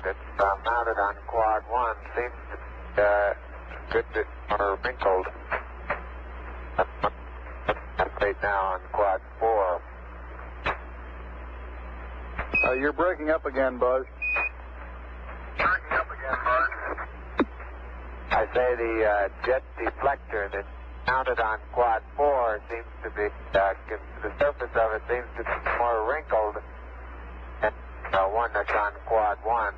It's mounted on quad 1. Seems to be good or wrinkled. Right now on quad 4. You're breaking up again, Buzz. Breaking up again, Buzz. I say the jet deflector that's mounted on quad 4 seems to be, the surface of it seems to be more wrinkled than the one that's on quad 1.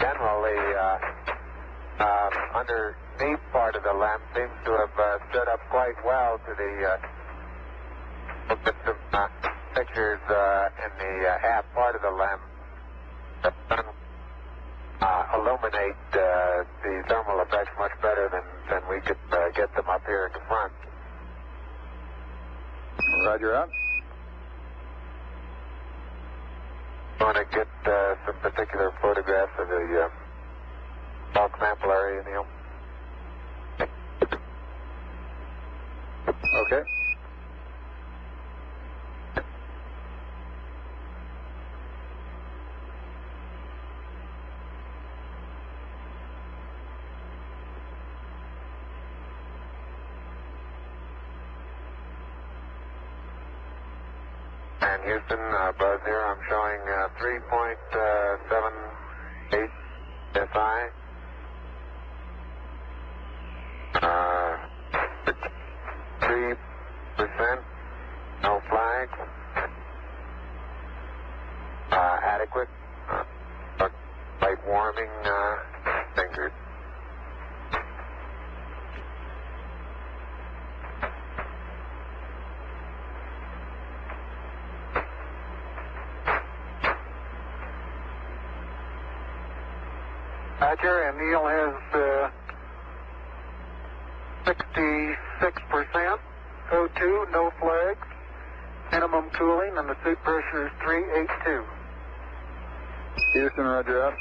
Generally, underneath part of the LEM seems to have stood up quite well to the look at some pictures in the aft part of the LEM that illuminate the thermal effects much better than we could get them up here in the front. Roger out. I want to get some particular photographs of the bulk sample area, Neil. Okay. And Houston, Buzz here, I'm showing 3.78 SI. 3%, no flags. Adequate. Light warming, fingers. Roger, and Neil has 66% O2, no flags, minimum cooling, and the suit pressure is 382. Houston, roger up.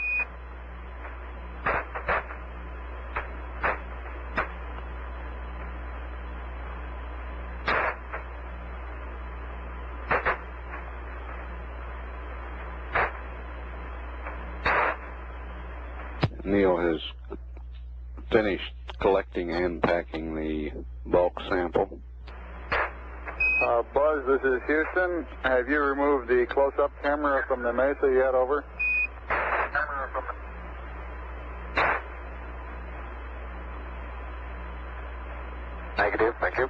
Neil has finished collecting and packing the bulk sample. Buzz, this is Houston. Have you removed the close-up camera from the Mesa yet? Over. Negative, thank you.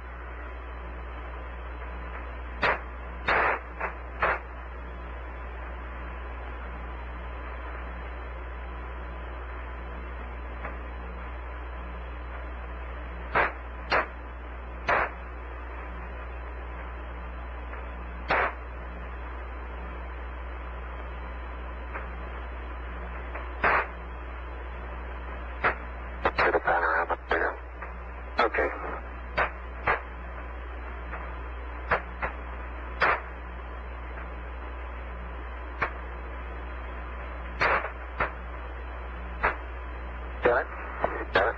To the panorama there. Okay. Got it? Got it.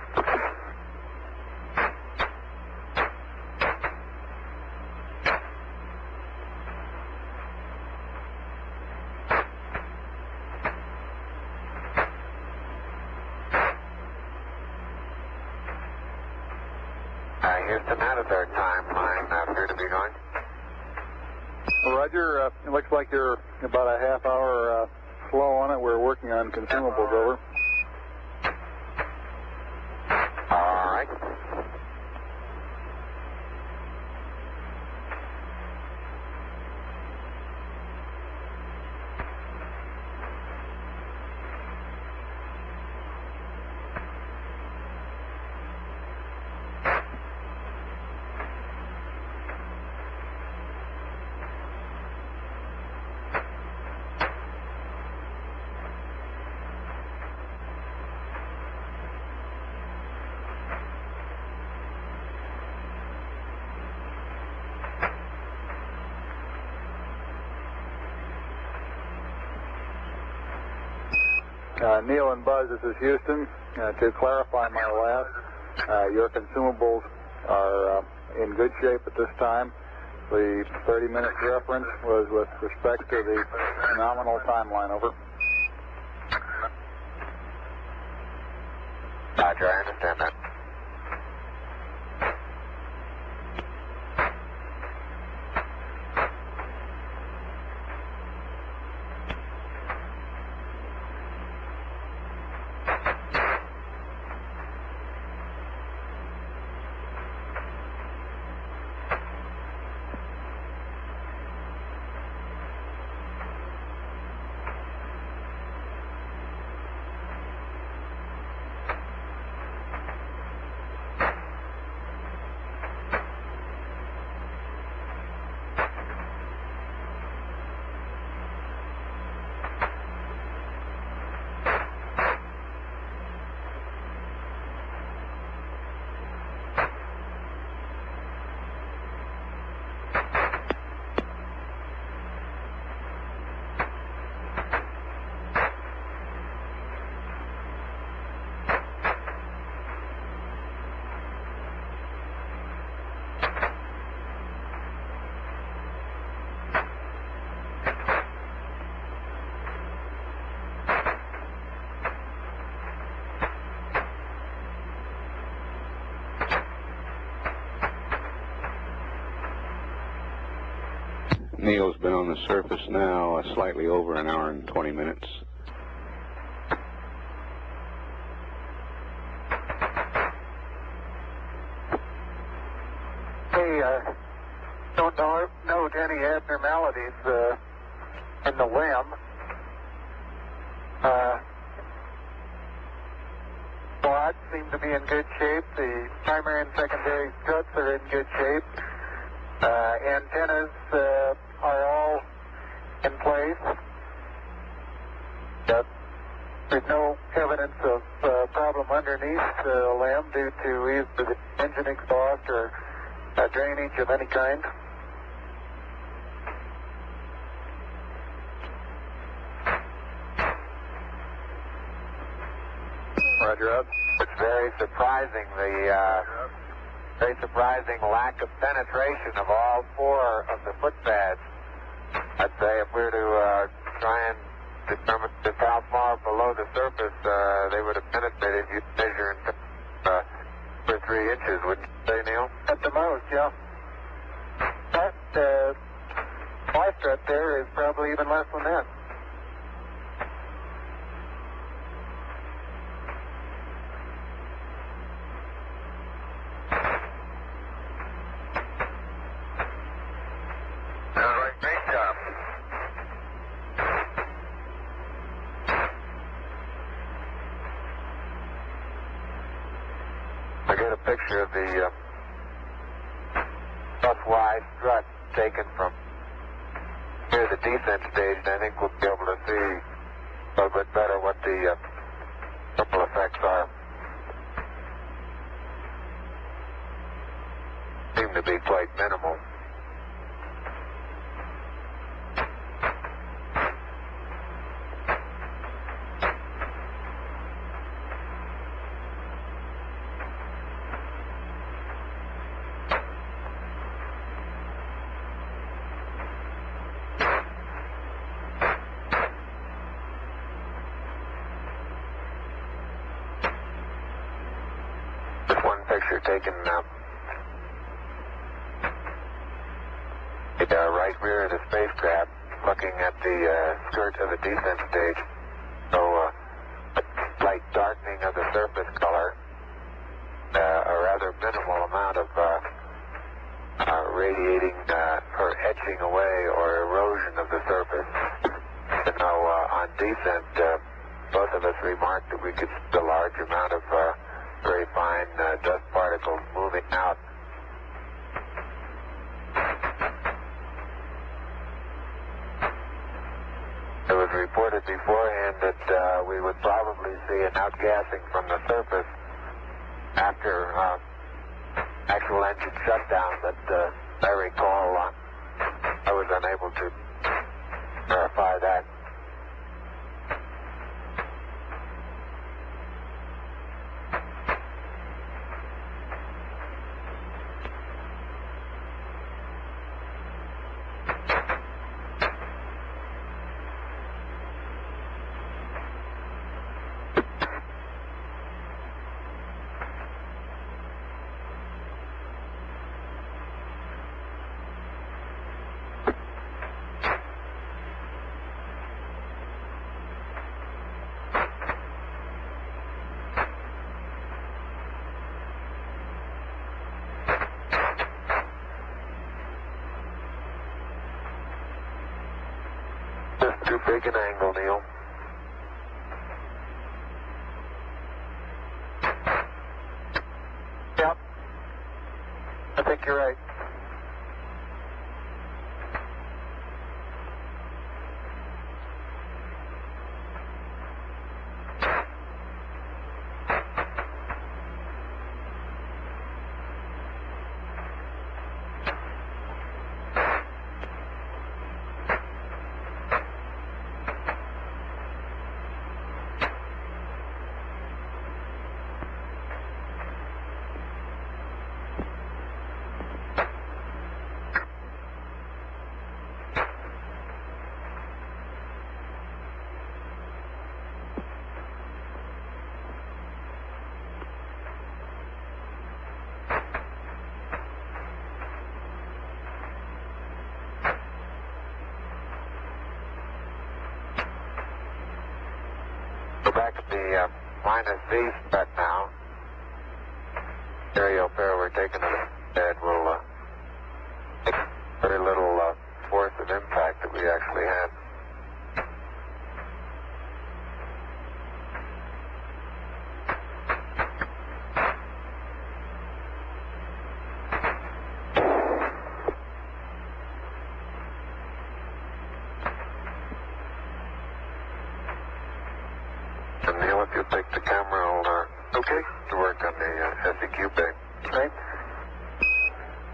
Houston, how does our timeline appear to be going? Roger, it looks like you're about a half hour slow on it. We're working on consumables, over. All right. Neil and Buzz, this is Houston. To clarify my last, your consumables are in good shape at this time. The 30-minute reference was with respect to the nominal timeline, over. Roger, I understand that. Neil's been on the surface now slightly over an hour and 20 minutes. We don't note any abnormalities in the limb. Quads seem to be in good shape. The primary and secondary struts are in good shape. Antennas are all in place. There's no evidence of problem underneath the limb due to either the engine exhaust or drainage of any kind. Roger up. It's very surprising, very surprising lack of penetration of all four of the foot pads. I'd say if we were to try and determine just how far below the surface they would have penetrated, you'd measure in 2 or 3 inches, wouldn't you say, Neil? At the most, yeah. That fly strut there is probably even less than that. Picture of the plus-Y strut taken from near the descent stage, and I think we'll be able to see a little bit better what the ripple effects are. Seem to be quite minimal. Picture taken the right rear of the spacecraft, looking at the skirt of the descent stage. So a slight darkening of the surface color, a rather minimal amount of radiating or etching away or erosion of the surface. And now on descent, both of us remarked that we could see a large amount of very fine dust particles moving out. It was reported beforehand that we would probably see an outgassing from the surface after actual engine shutdown, but I recall I was unable to verify that. Too big an angle, Neil. Yep. I think you're right. We're back at the minus V spot now. Aerial pair we're taking it dead will take very little force of impact that we actually had. And Neil, if you'll take the camera, I'll to work on the SEQ bay. Okay.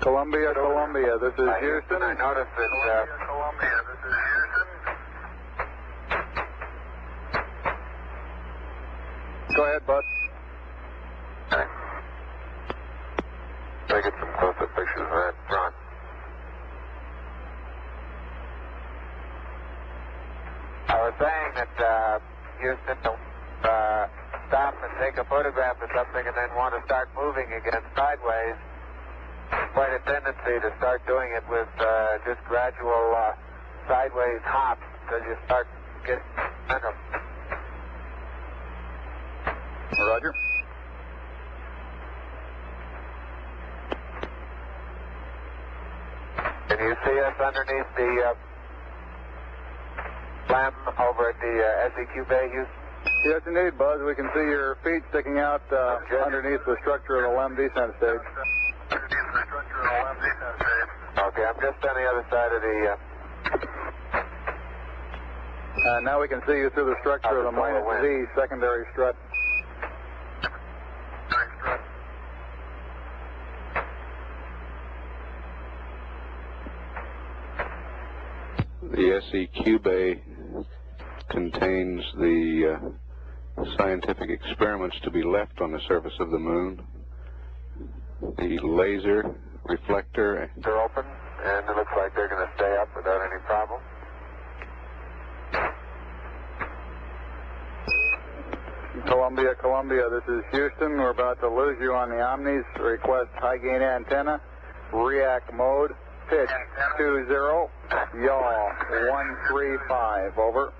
Columbia, Columbia, this is Houston. I noticed that. Columbia, this is Houston. Go ahead, bud. Okay. Try to get some close-up pictures of that front. I was saying that Houston don't stop and take a photograph of something and then want to start moving again sideways. Quite a tendency to start doing it with just gradual sideways hops until you start getting momentum. Roger. Can you see us underneath the slam over at the SEQ bay, Houston? Yes, indeed, Buzz. We can see your feet sticking out underneath the structure of the LEM descent stage. Okay, I'm just on the other side of the... now we can see you through the structure of the minus Z secondary strut. The SEQ bay contains the scientific experiments to be left on the surface of the moon. The laser reflector. They're open, and it looks like they're going to stay up without any problem. Columbia, Columbia, this is Houston. We're about to lose you on the Omnis. Request high gain antenna. React mode. Pitch 20. Yaw 135. Over.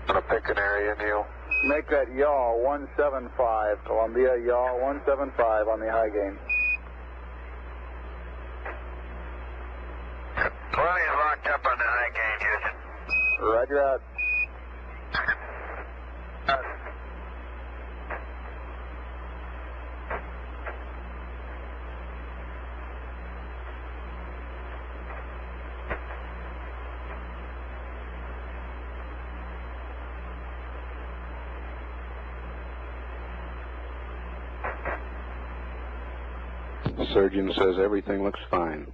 I'm going to pick an area, Neil. Make that yaw 175. Columbia, yaw 175 on the high gain. Well, he's locked up on the high gain, Houston. Roger out. The surgeon says everything looks fine.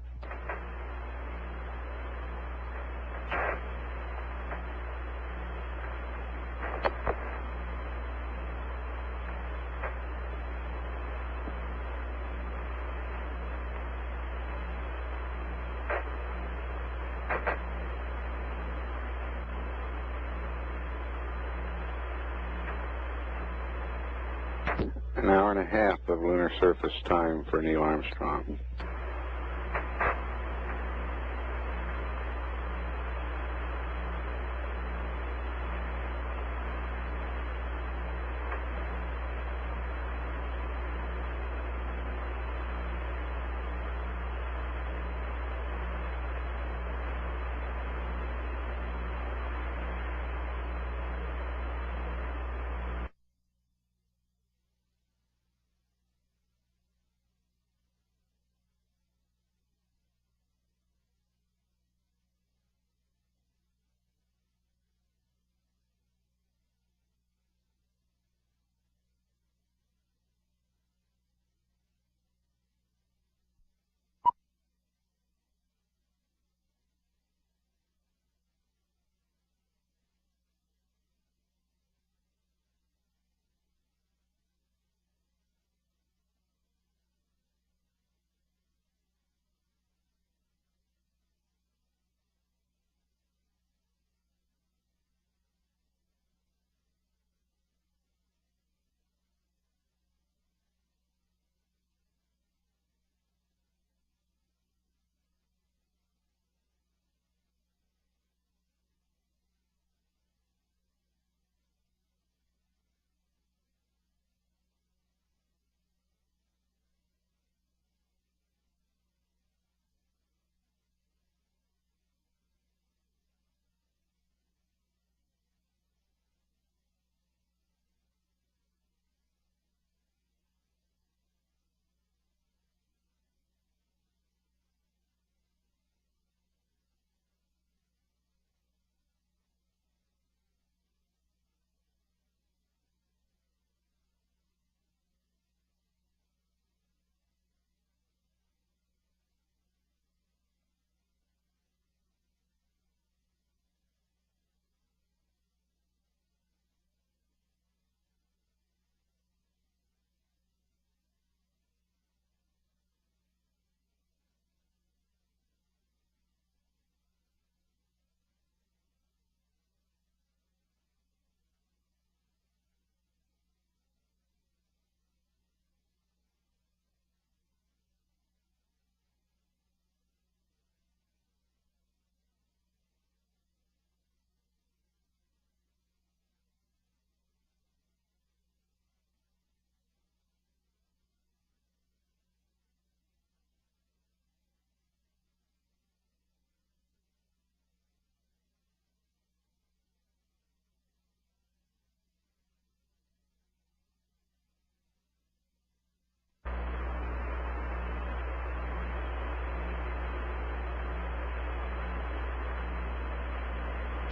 An hour and a half of lunar surface time for Neil Armstrong.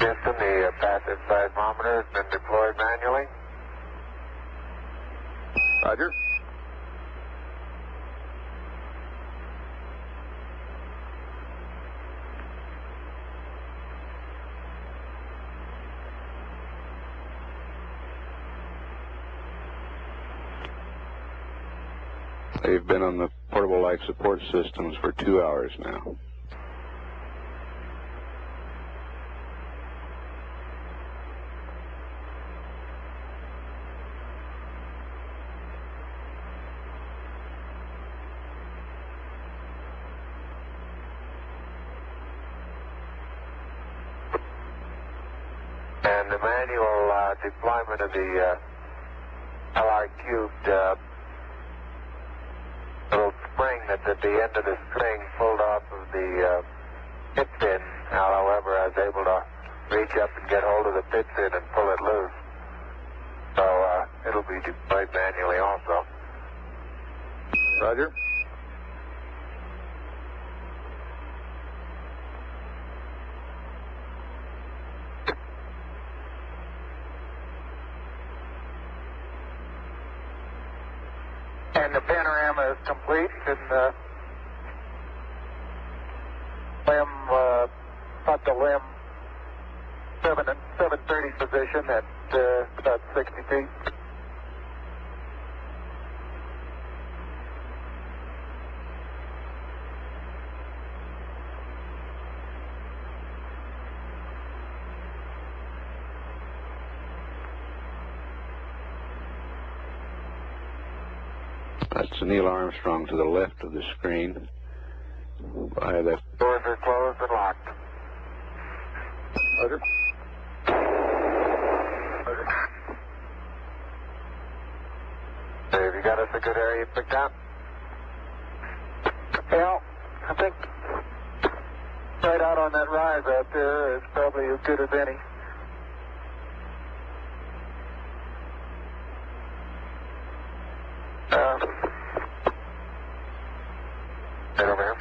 Houston, the passive seismometer has been deployed manually. Roger. They've been on the portable life support systems for 2 hours now. And the manual deployment of the LR cubed little spring that's at the end of the string pulled off of the pit pin. Now, however, I was able to reach up and get hold of the pit pin and pull it loose. So it'll be deployed manually also. Roger. And the panorama is complete, and up the limb 730 position at about 60 feet. That's Neil Armstrong to the left of the screen. By the Doors are closed and locked. Roger. Have you got us a good area picked out? Well, I think right out on that rise out there is probably as good as any.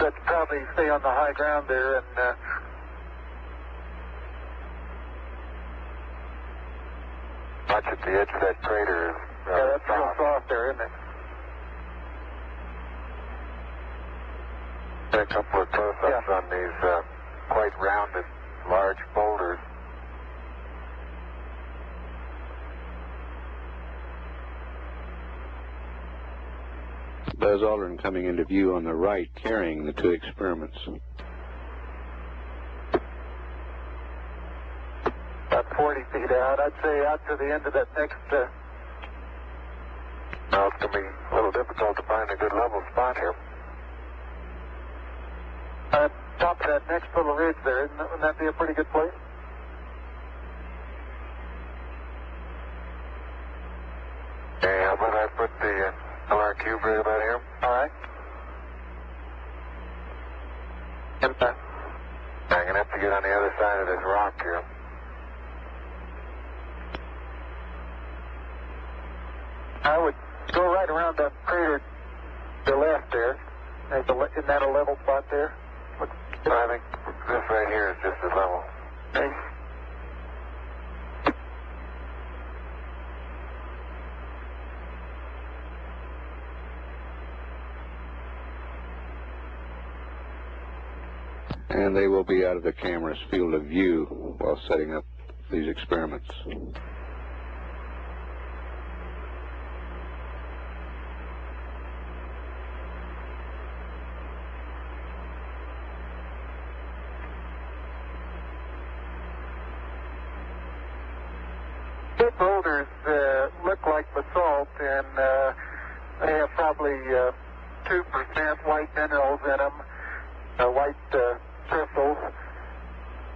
Let's probably stay on the high ground there and watch at the edge of that crater. Yeah, that's real soft there, isn't it? A couple of close-ups on these quite rounded, large boulders. Buzz Aldrin coming into view on the right, carrying the two experiments. About 40 feet out. I'd say out to the end of that next... Now it's going to be a little difficult to find a good level spot here. Top of that next little ridge there, wouldn't that be a pretty good place? Yeah, how about I put the LR cube right about here? All right. I'm going to have to get on the other side of this rock here. I would go right around that crater to the left there. Isn't that a level spot there? I think this right here is just as level. Okay. And they will be out of the camera's field of view while setting up these experiments. Big boulders look like basalt, and they have probably 2% white minerals in them, white crystals.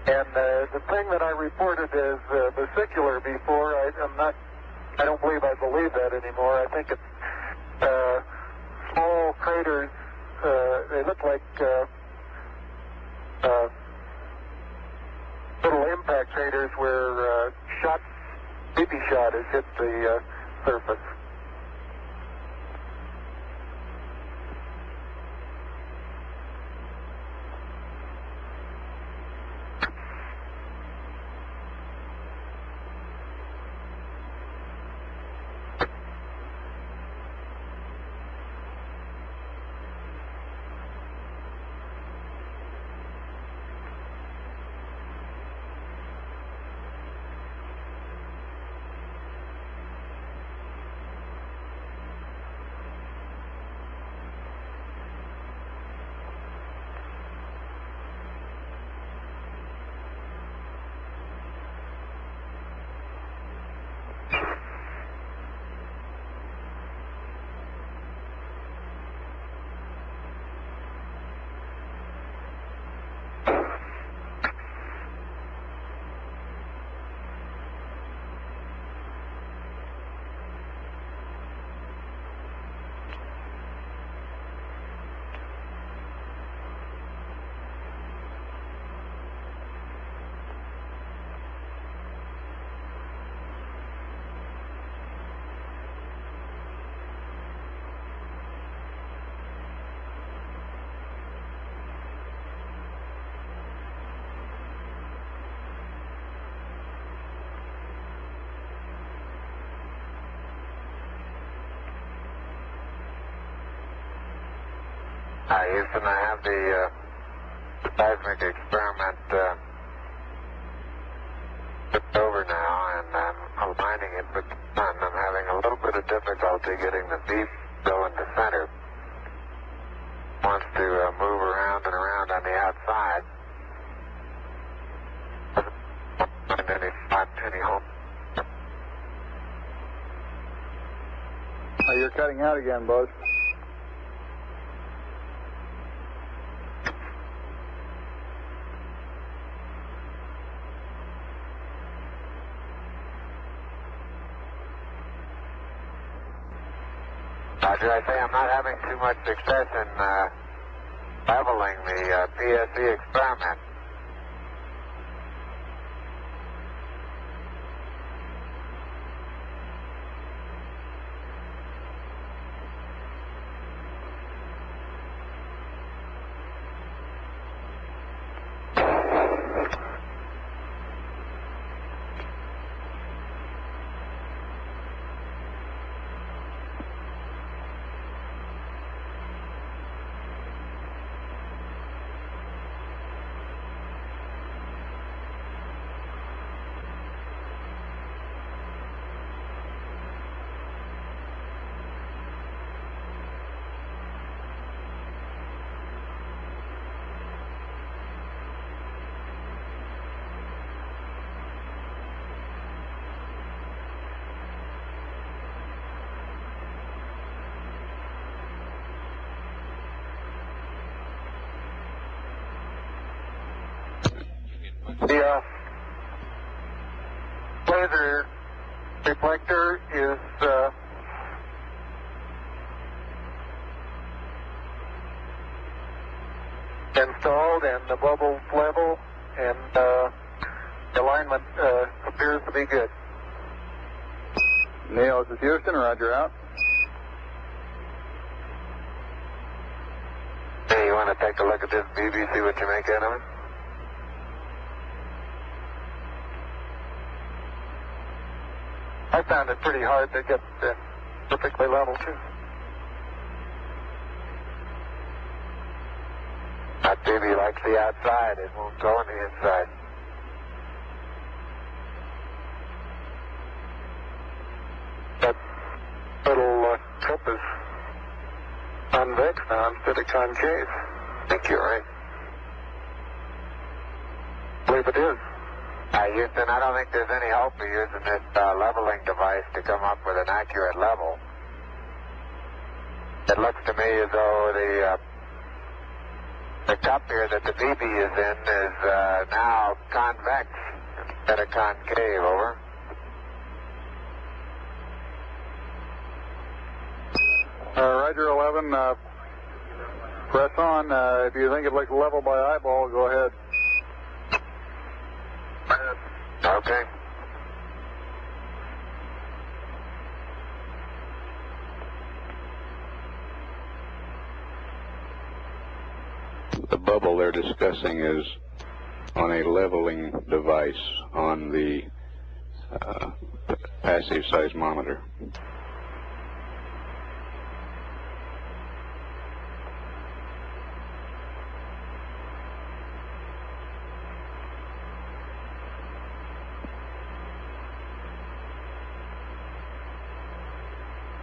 And the thing that I reported as vesicular before, I don't believe I believe that anymore. I think it's small craters. They look like little impact craters where BB shot has hit the surface. Houston, I have the seismic experiment flipped over now, and I'm aligning it with the sun. I'm having a little bit of difficulty getting the beep going to center. Wants to move around and around on the outside. Doesn't find any spot, any home. You're cutting out again, Buzz. Roger, I say I'm not having too much success in leveling the PSE experiment. The laser reflector is installed, and the bubble's level, and the alignment appears to be good. Neil, this is Houston. Roger, out. Hey, you want to take a look at this BB, see what you make out of it? I found it pretty hard to get perfectly level, too. That baby likes the outside. It won't go on the inside. That little cup is convex now instead of concave. I think you're right. I believe it is. Houston, I don't think there's any hope of using this leveling device to come up with an accurate level. It looks to me as though the cup here that the BB is in is now convex instead of concave. Over. Roger, 11. Press on. If you think it looks level by eyeball, go ahead. Okay. The bubble they're discussing is on a leveling device on the passive seismometer.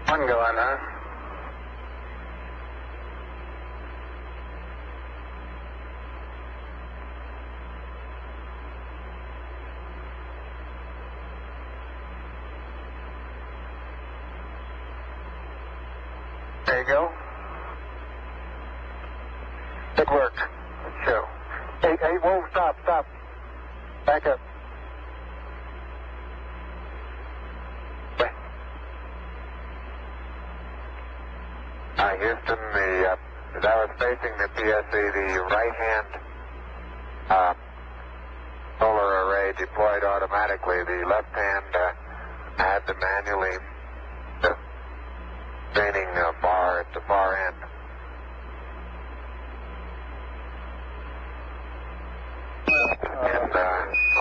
One going, huh? There you go. Good work. Good show. Hey, whoa, stop. Back up. Houston, as I was facing the PSE, the right-hand solar array deployed automatically. The left hand had to manually training bar at the far end. And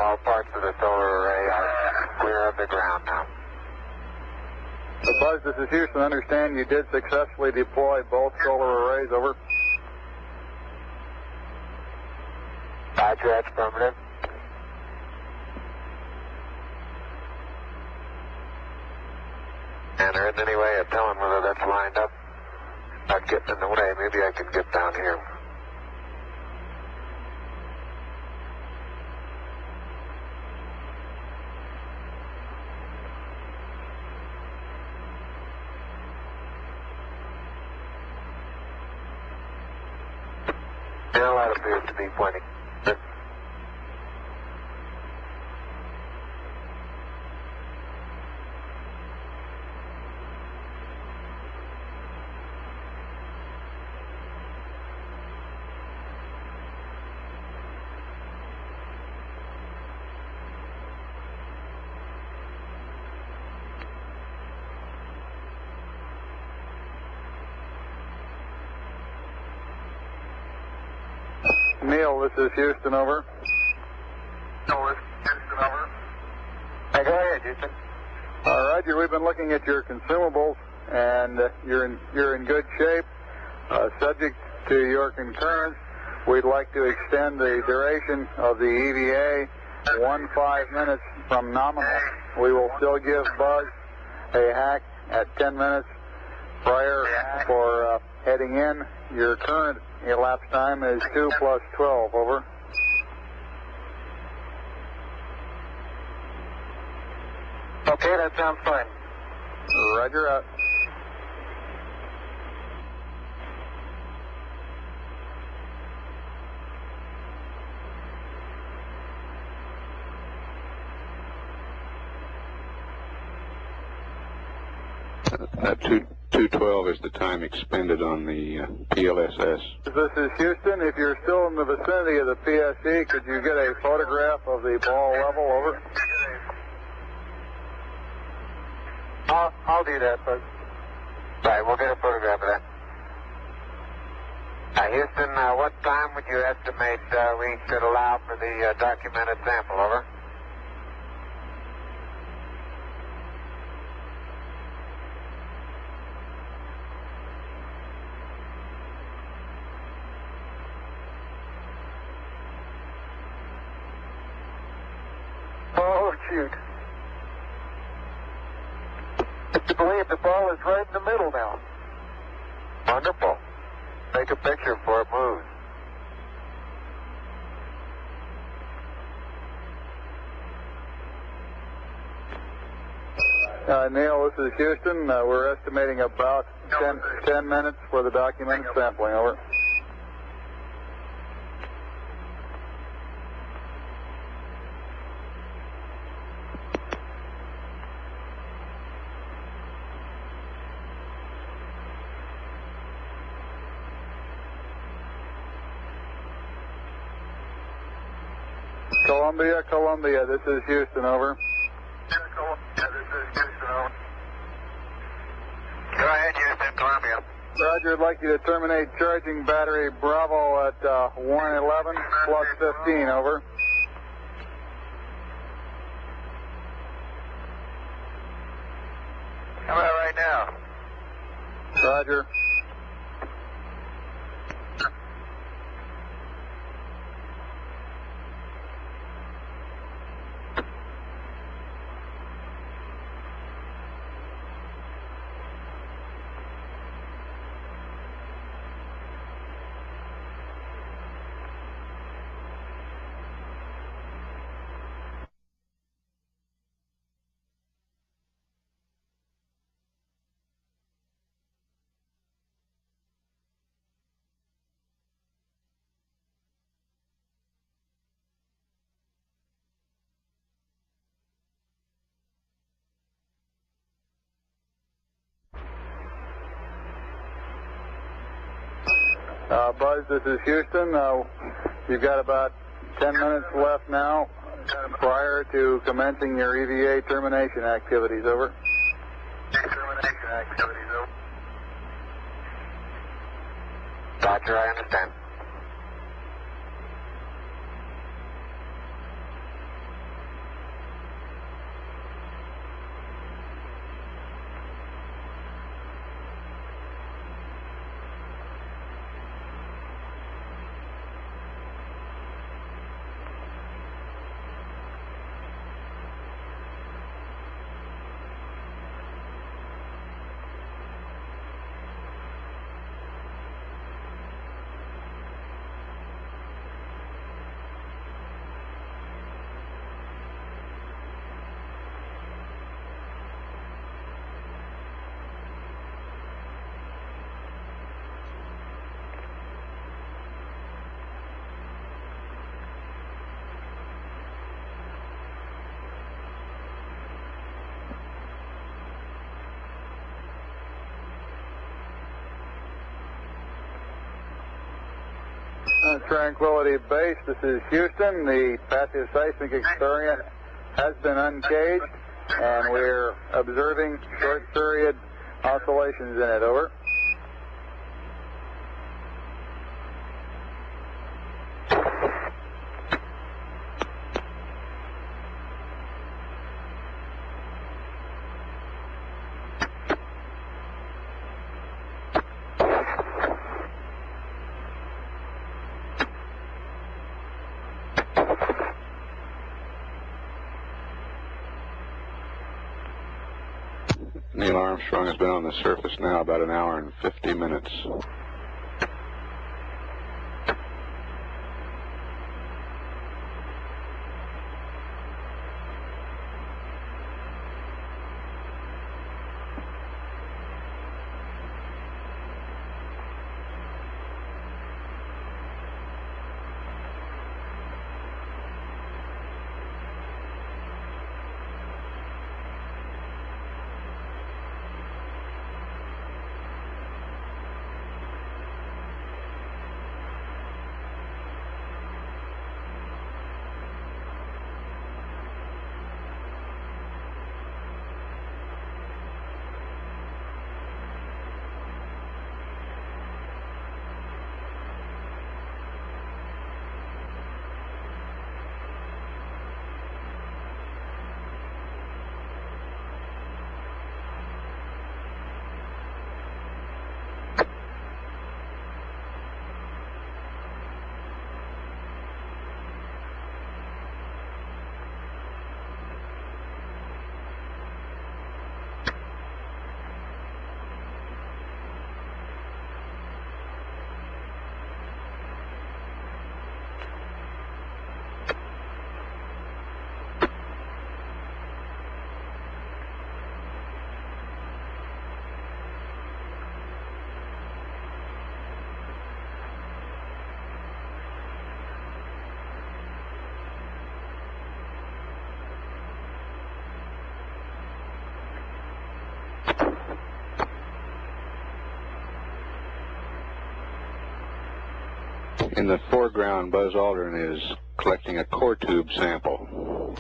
all parts of the solar array are clear of the ground now. Buzz, this is Houston. Understand you did successfully deploy both solar arrays. Over. Roger, that's affirmative. And there isn't any way of telling whether that's lined up. Not getting in the way. Maybe I can get down here. Now that appears to be pointing. Neil, this is Houston, over. No, this is Houston, over. Hey, go ahead, Houston. Roger, we've been looking at your consumables, and you're in good shape. Subject to your concurrence, we'd like to extend the duration of the EVA 15 minutes from nominal. We will still give Buzz a hack at 10 minutes prior for heading in. Your current elapsed time is 2 plus 12, over. Okay, that sounds fine. Roger, out. That 212 is the time expended on the PLSS. This is Houston. If you're still in the vicinity of the PSE, could you get a photograph of the ball level, over? I'll do that, but... Right, we'll get a photograph of that. Houston, what time would you estimate we should allow for the documented sample, over? Oh, shoot. I believe the ball is right in the middle now. Wonderful. Take a picture before it moves. Neil, this is Houston. We're estimating about 10 minutes for the documented sampling, over. Columbia, this is Houston, over. Columbia, this is Houston, over. Go ahead, Houston, Columbia. Roger, I'd like you to terminate charging battery Bravo at 111 plus 15, over. How about right now? Roger. Buzz, this is Houston. You've got about 10 minutes left now prior to commencing your EVA termination activities, over. Termination activities, over. Roger, I understand. Tranquility Base, this is Houston. The passive seismic experience has been uncaged, and we're observing short period oscillations in it. Over. Neil Armstrong has been on the surface now about an hour and 50 minutes. In the foreground, Buzz Aldrin is collecting a core tube sample.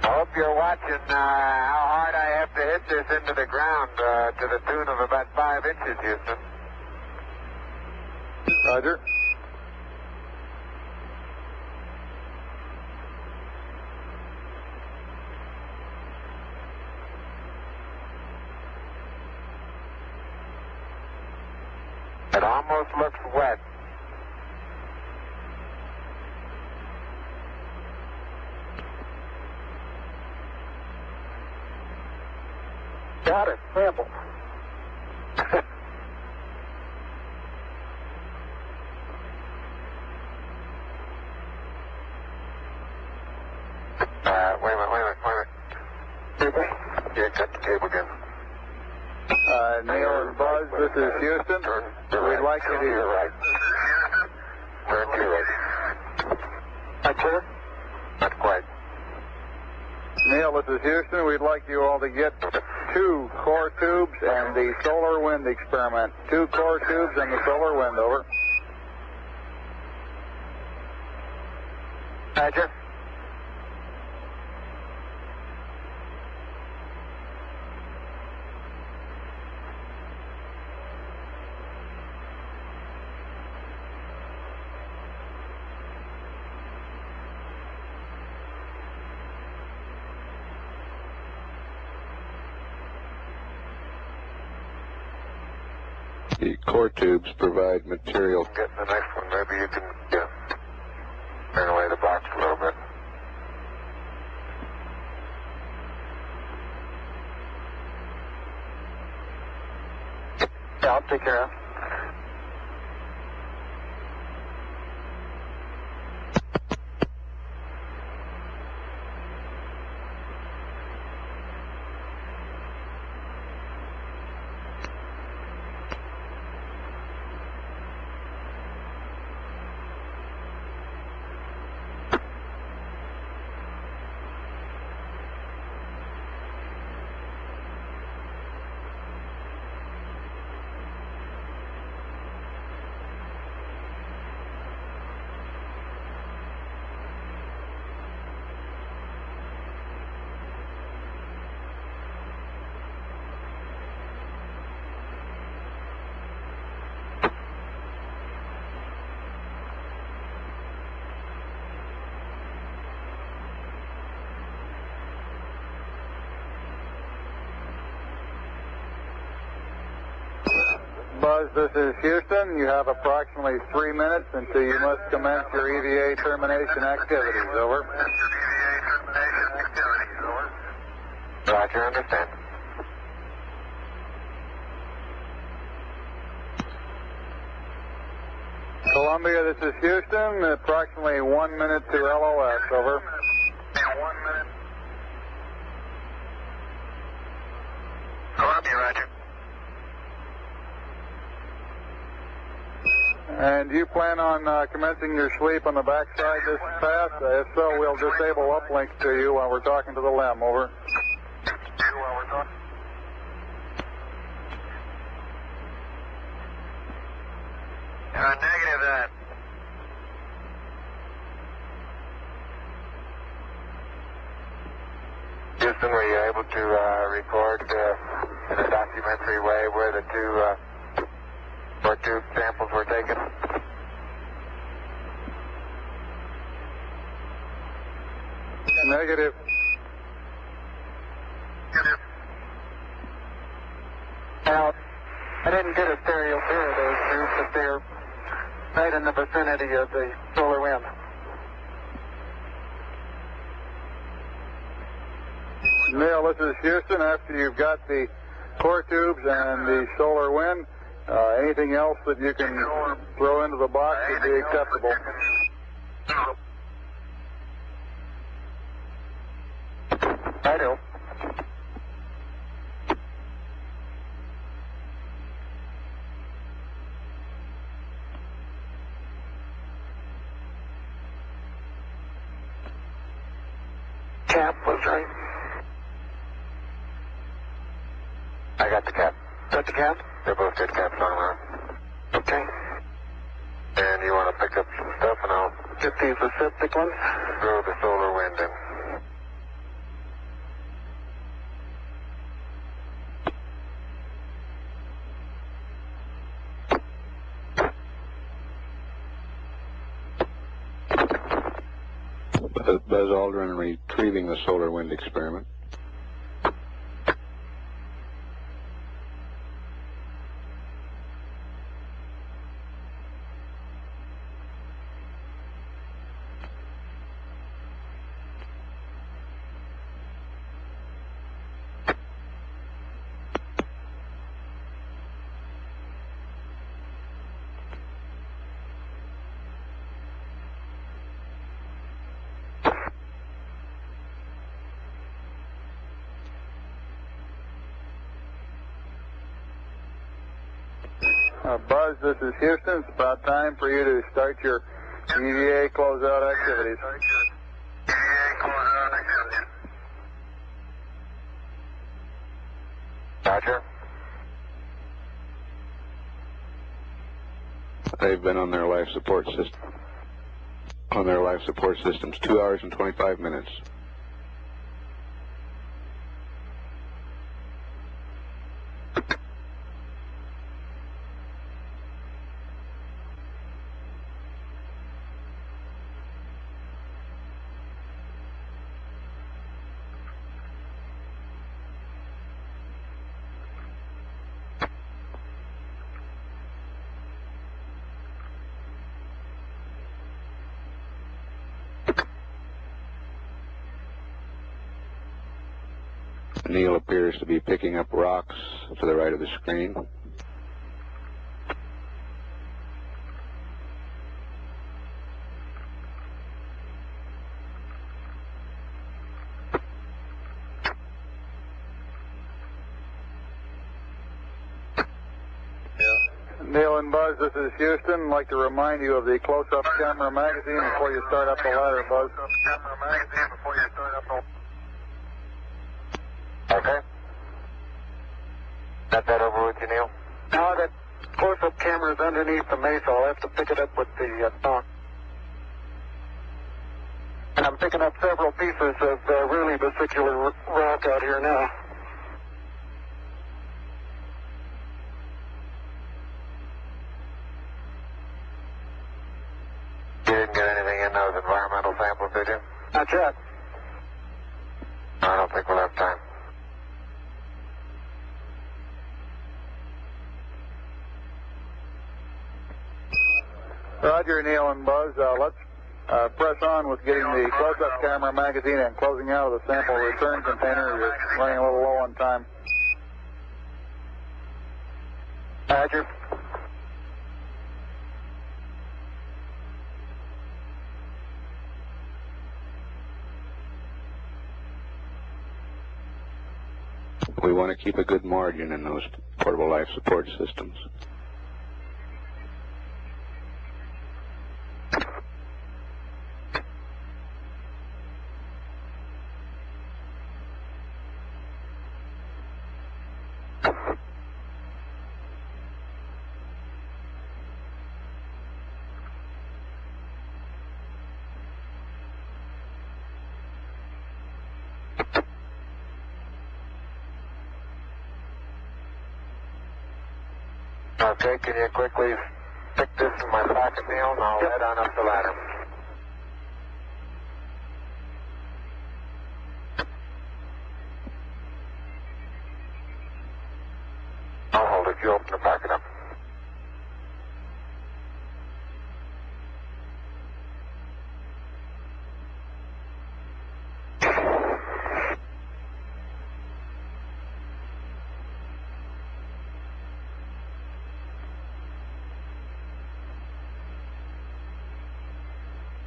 I hope you're watching how hard I have to hit this into the ground to the tune of about 5 inches, Houston. Roger. It almost looks wet. Got it. Sample. Wait a minute. Yeah, cut the cable again. Neil and Buzz, this is Houston. We'd like you to... Turn to your right. Turn to your right. That's it? Not quite. Neil, this is Houston. We'd like you all to get 2 core tubes and the solar wind experiment. 2 core tubes and the solar wind. Over. Roger. The core tubes provide material. Get the next one. Maybe you can turn away the box a little bit. Yeah, I'll take care of it. Buzz, this is Houston. You have approximately 3 minutes until you must commence your EVA termination activities. Over. Roger, understand. Columbia, this is Houston. Approximately 1 minute to LOS. Over. 1 minute. Columbia, roger. And do you plan on commencing your sleep on the backside this pass? If so, we'll disable uplink to you while we're talking to the LEM. Over. Negative that. Houston, were you able to record in a documentary way where the two Part2 samples were taken? Negative. Now, I didn't get a stereo pair of those two, but they're right in the vicinity of the solar wind. Neil, this is Houston. After you've got the core tubes and the solar wind, anything else that you can throw into the box would be acceptable. I do. Cap was right. I got the cap. Got the cap? They're both good caps on there. Okay. And you want to pick up some stuff and I'll get these aseptic ones? Throw the solar wind in. Buzz Aldrin retrieving the solar wind experiment. Buzz, this is Houston. It's about time for you to start your EVA closeout activities. Roger. They've been on their life support system. On their life support systems, 2 hours and 25 minutes. Neil appears to be picking up rocks to the right of the screen. Neil and Buzz, this is Houston. I'd like to remind you of the close-up camera magazine before you start up the ladder, Buzz. Okay. Got that over with you, Neil? No, that close-up camera is underneath the mesa. I'll have to pick it up with the dock. And I'm picking up several pieces of really vesicular rock out here now. You didn't get anything in those environmental samples, did you? Not yet. I don't think we'll have time. Roger, Neil and Buzz. Let's press on with getting the close-up camera magazine and closing out of the sample return container. You're running a little low on time. Roger. We want to keep a good margin in those portable life support systems. Okay, can you quickly stick this in my pocket, Neil, and I'll head on up the ladder. I'll hold it. You open the pocket up.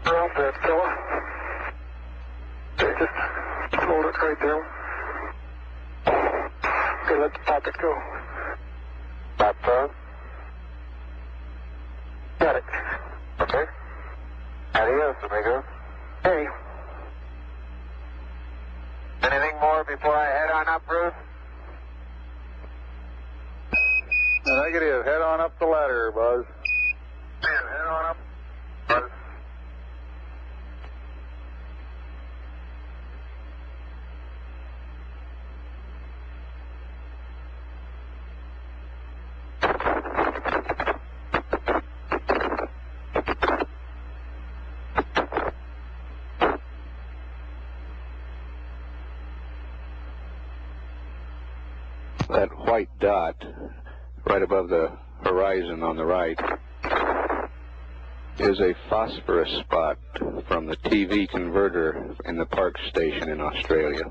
Well, there, fella. Just hold it right there. Okay, let the pocket go. About so. Got it. Okay. Adios, amigos. Hey. Anything more before I head on up, Bruce? Negative. Head on up the ladder, Buzz. Head on up. Buzz. That white dot right above the horizon on the right is a phosphorus spot from the TV converter in the Park station in Australia.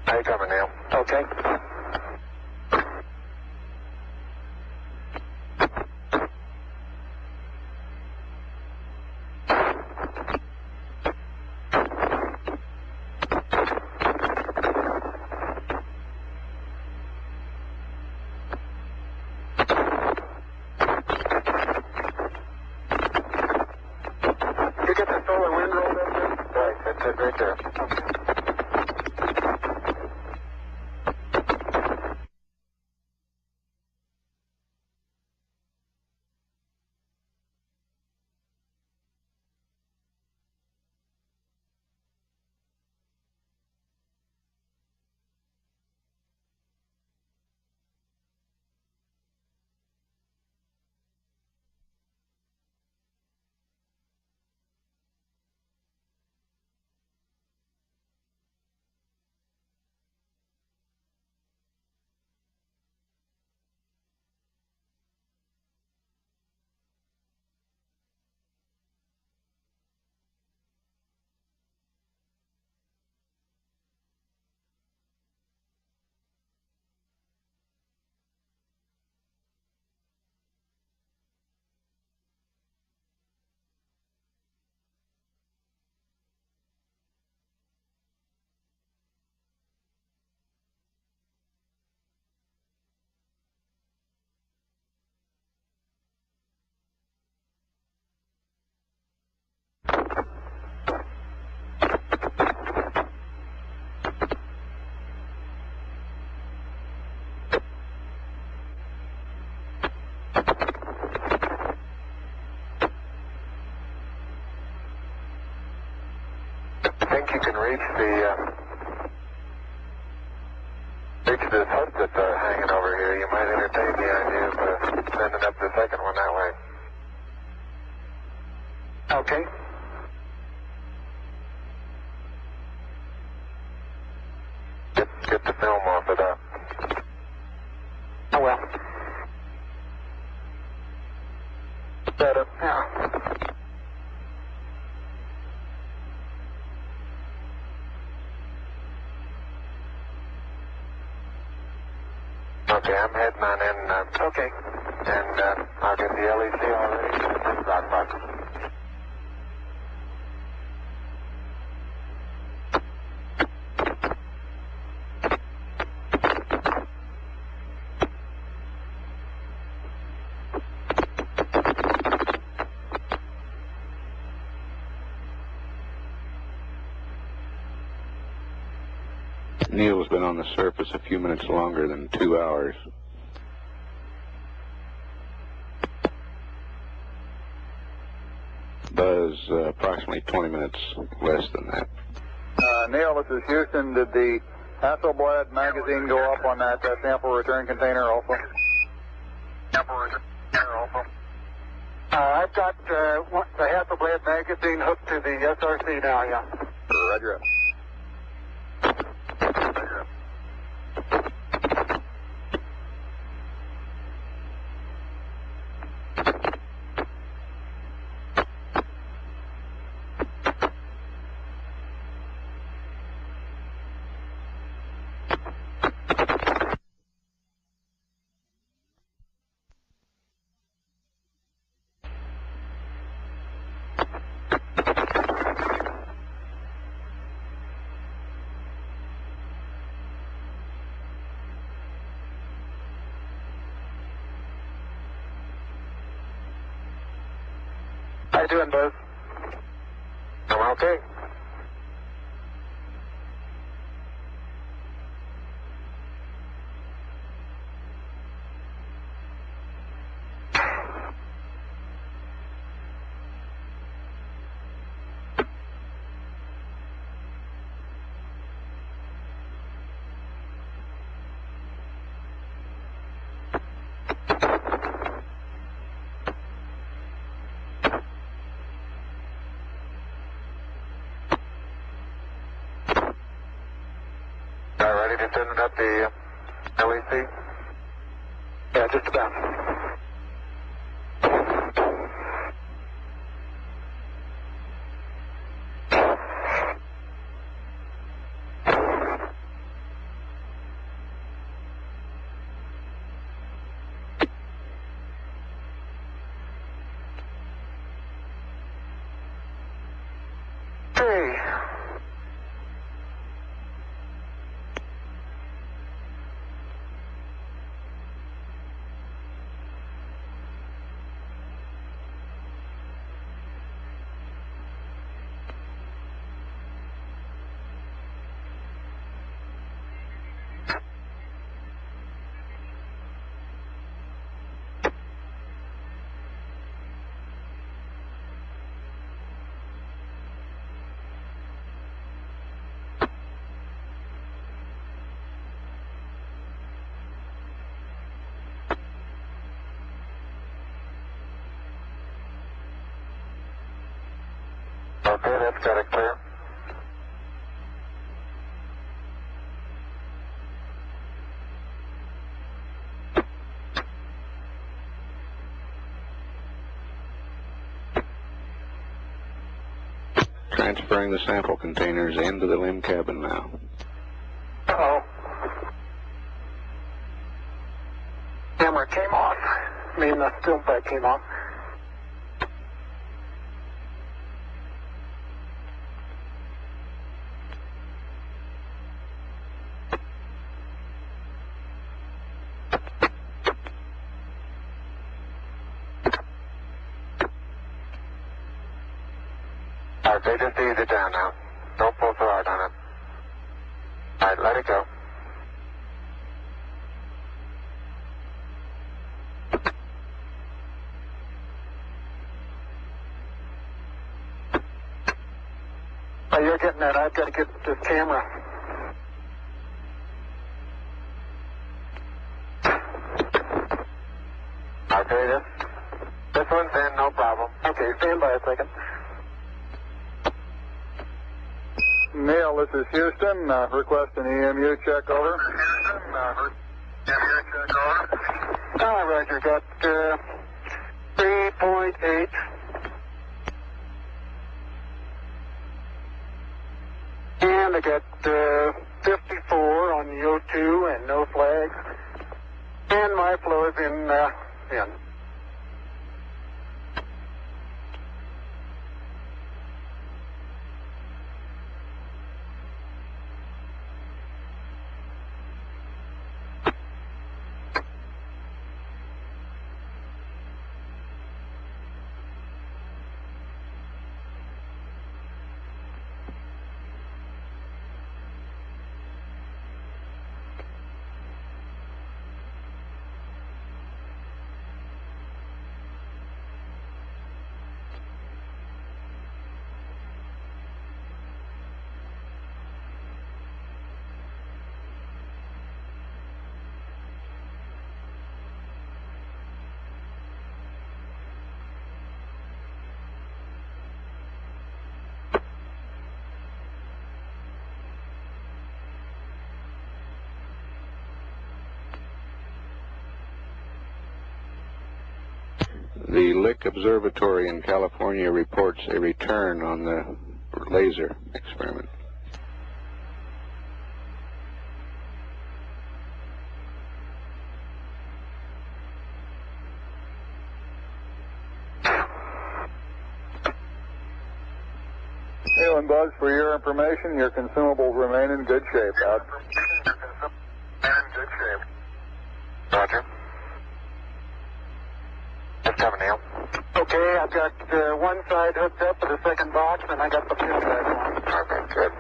How you coming, Neil? Okay. You get the solar wind rolled up there? Right, that's it right there. Think you can reach this hook that's hanging over here. You might entertain the idea of sending up the second one that way. Okay. get the film off of that. Oh, well. Better, yeah. Okay, I'm heading on in. Okay. And I'll get the LEC already. This rock box. Neil's been on the surface a few minutes longer than 2 hours. Buzz, approximately 20 minutes less than that. Neil, this is Houston. Did the Hasselblad magazine go up on that sample return container also? Sample return container also. I've got the Hasselblad magazine hooked to the SRC now, yeah. Roger. How you doing, Buzz? I'm okay. Ready to turn up the LEC? Yeah, just about. Hey. Okay, that's got it clear. Transferring the sample containers into the limb cabin now. Uh-oh. Camera came off. I mean, the film pad came off. Okay, just ease it down now. Don't pull so hard on it. All right, let it go. Oh, you're getting that. I've got to get this camera. Okay, this one's in, no problem. Okay, stand by a second. Neil, this is Houston. Request an EMU check, over. Roger, got 3.8. And I got 54 on the O2 and no flags. And my flow is in. The Lick Observatory in California reports a return on the laser experiment. Neil and Buzz, for your information, your consumables remain in good shape. Out. Roger. Just coming, Neil. Okay, I've got one side hooked up to the second box, and I got the fuel side on. Okay, good.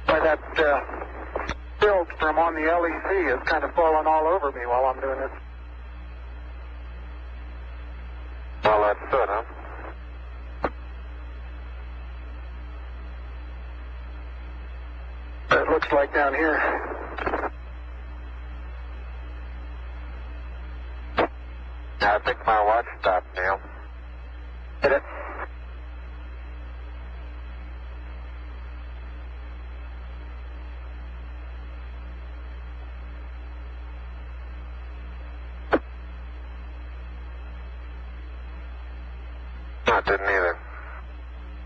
By that film from on the LEC is kind of falling all over me while I'm doing this. Well, that's good, huh? It looks like down here. I think my watch stopped, Neil. Hit it. No, it didn't either.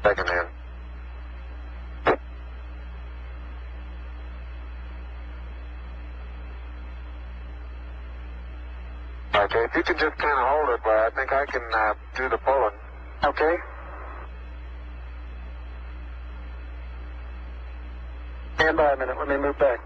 Second hand. Okay, if you can just kind of hold it, but I think I can do the pulling. Okay. Stand by a minute. Let me move back.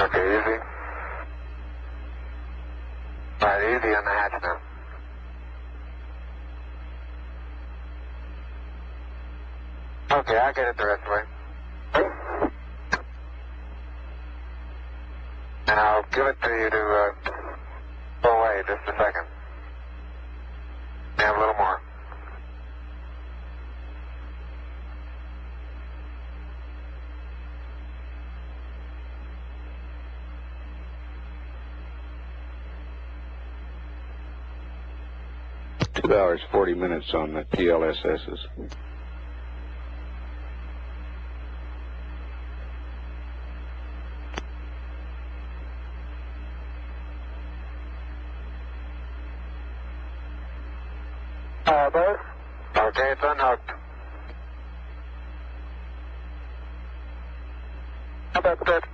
Okay, easy. All right, easy on the hatch now. Okay, I'll get it the rest of the way. And I'll give it to you to go away just a second. Have a little more. Two hours, 40 minutes on the PLSSs. Buzz? Okay, it's unhooked. How about that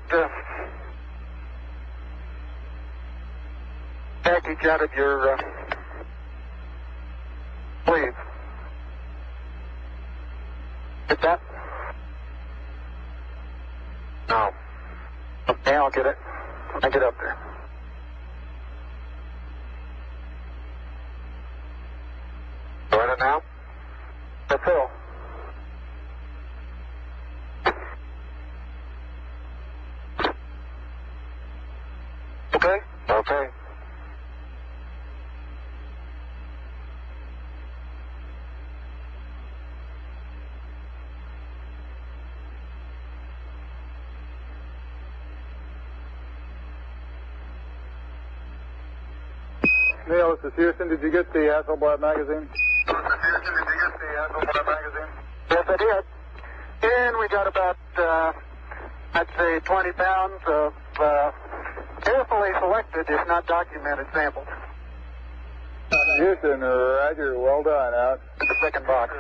package out of your sleeve? Get that? No. Okay, I'll get it. When I get up there. now? That's all. Okay? Okay. Neil, this is Houston. Did you get the Hasselblad magazine? Yes, I did. And we got about, I'd say 20 pounds of carefully selected, if not documented, samples. Houston, roger. Well done. Out. The second box.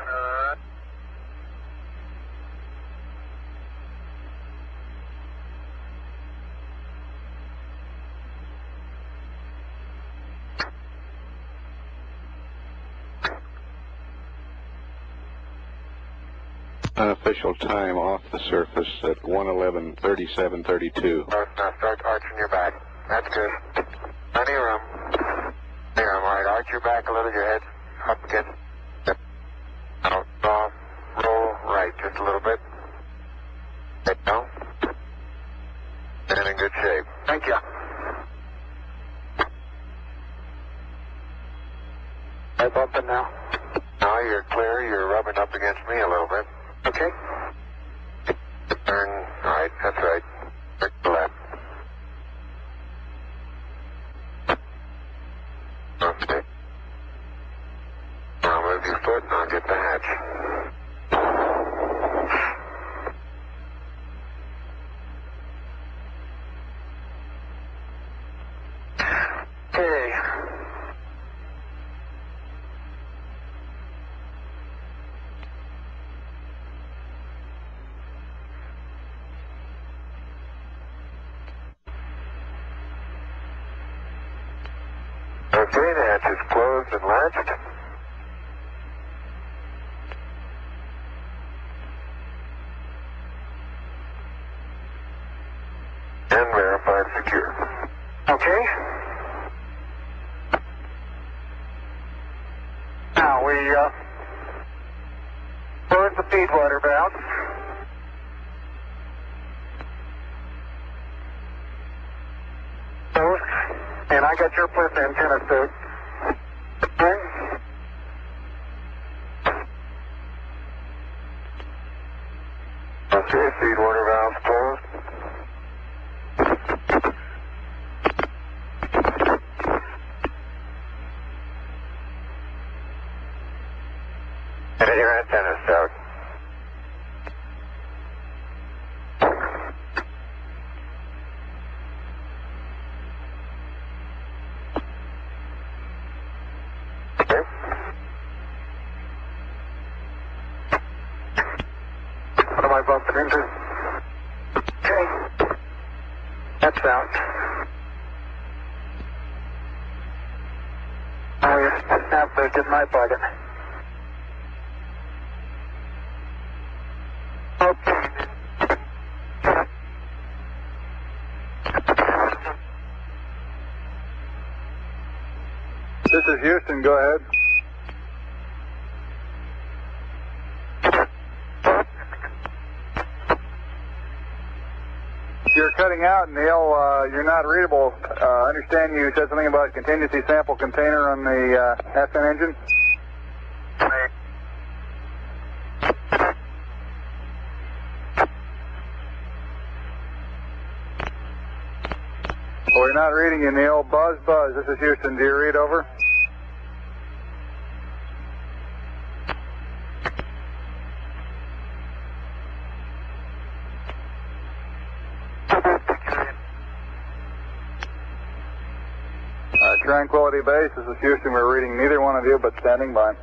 Unofficial time off the surface at 1:11:37:32. Start arching your back. That's good. Plenty of room. There, all right. Arch your back a little, your head up against. Now, roll right just a little bit. Head down. And in good shape. Thank you. I'm bumping now. Now you're clear. You're rubbing up against me a little bit. Okay. Turn right. That's right. Turn to the left. Okay. Now move your foot and I'll get the hatch. Okay. Okay, the hatch is closed and latched. And verified secure. Okay. Now we close the feed water valve. Close. And I got your plus antenna suit. Okay. Okay, feed water valves closed. And your antenna's out. Okay. What am I bumping into? Okay. That's out. Now we have to get my pocket. Okay. This is Houston. Go ahead. You're cutting out, Neil. You're not readable. I understand you said something about contingency sample container on the FN engine. Well, we're not reading you, Neil. Buzz, buzz. This is Houston. Do you read over? Tranquility Base, this is Houston. We're reading neither one of you, but standing by.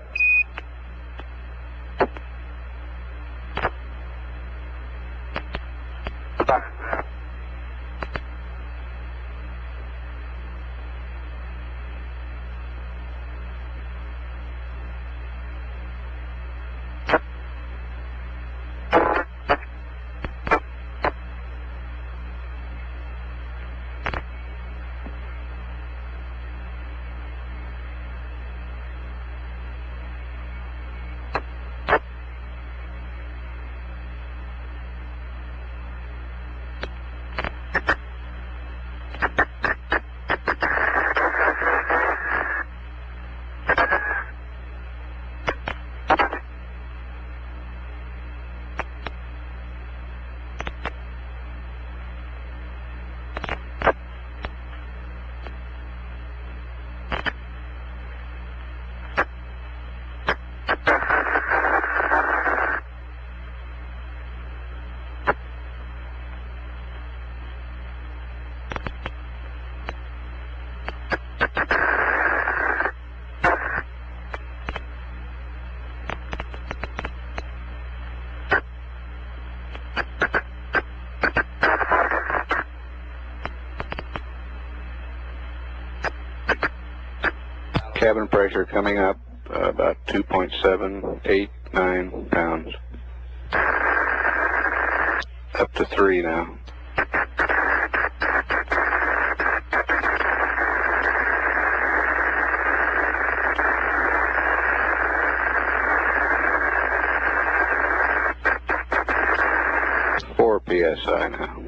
Cabin pressure coming up about 2.789 pounds. Up to 3 now. PSI now.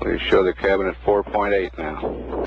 We show the cabin at 4.8 now.